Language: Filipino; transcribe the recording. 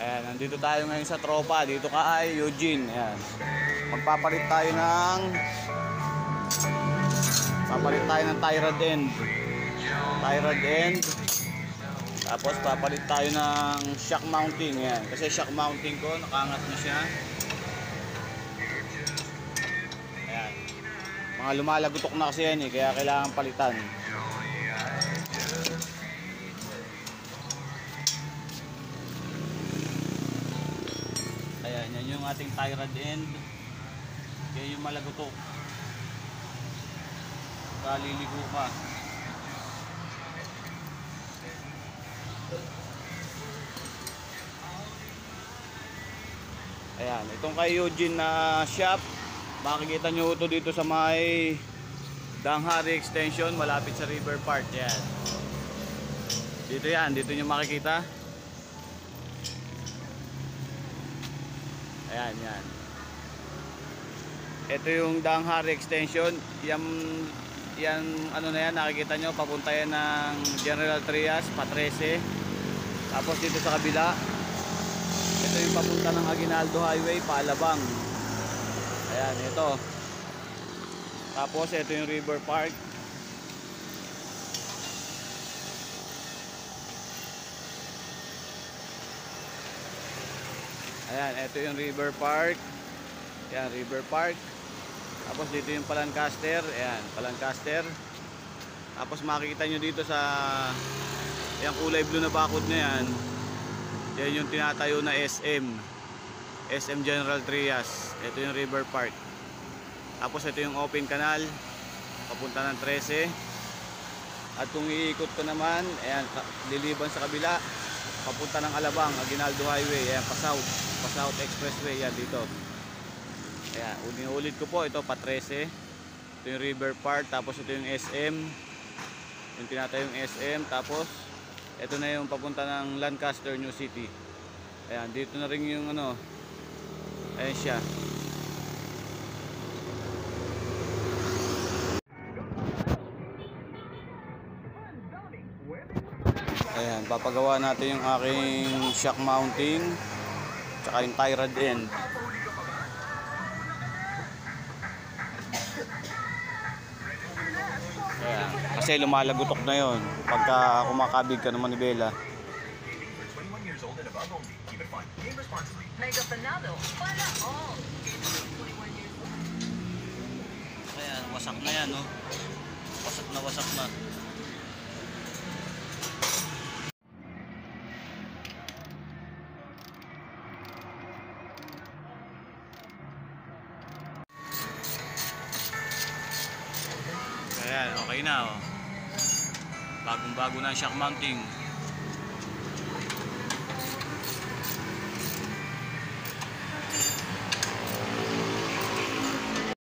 Ayan, nandito tayo ngayon sa tropa. Dito kay Eugene. Ayan. Magpapalit tayo ng tie rod end. Tie rod end. Tapos papalit tayo ng shock mounting. Ayan. Kasi shock mounting ko, nakangat na siya. Ayan. Mga lumalagutok na kasi yan eh, kaya kailangan palitan. Ayan, yan yung ating tie rod end. Kaya yung malagutok. Kaliligo ka. Ayan, itong kay Eugene na shop, makikita nyo ito dito sa may Danghari Extension, malapit sa River Park. Yan. Dito nyo makikita. Ayan, yan. Ito yung Danghari Extension. Yan, ano na yan, nakikita nyo, papunta yan ng General Trias, Pa-13. Tapos dito sa kabila, ito yung papunta ng Aguinaldo Highway, Palabang. Ayan, ito. Tapos ito yung River Park. Ayan, ito yung River Park. Ayan, River Park. Tapos dito yung Palancaster. Ayan, Palancaster. Tapos makikita nyo dito sa yung kulay blue na bakod na yan. Yan yung tinatayo na SM General Trias. Ito yung River Park. Tapos ito yung open canal papunta ng 13. At kung iikot ko naman, ayan, liliban sa kabila papunta ng Alabang, Aguinaldo Highway. Ayan, pa-South Expressway. Yan dito. Ayan, ulit ko po, ito Pa-13. Ito yung River Park. Tapos ito yung SM, yung tinatayong SM. Tapos ito na yung papunta ng Lancaster, New City. Ayan, dito na rin yung ano. Ayan siya. Ayan, papagawa natin yung aking shock mounting tsaka yung tie rod end. Ayan, kasi lumalagutok na yon pagka kumakabig ka ng manibela. Ayan, wasak na yan, no? Wasak na. Ayan, okay na, oh. Bagong-bago na ang shock mounting.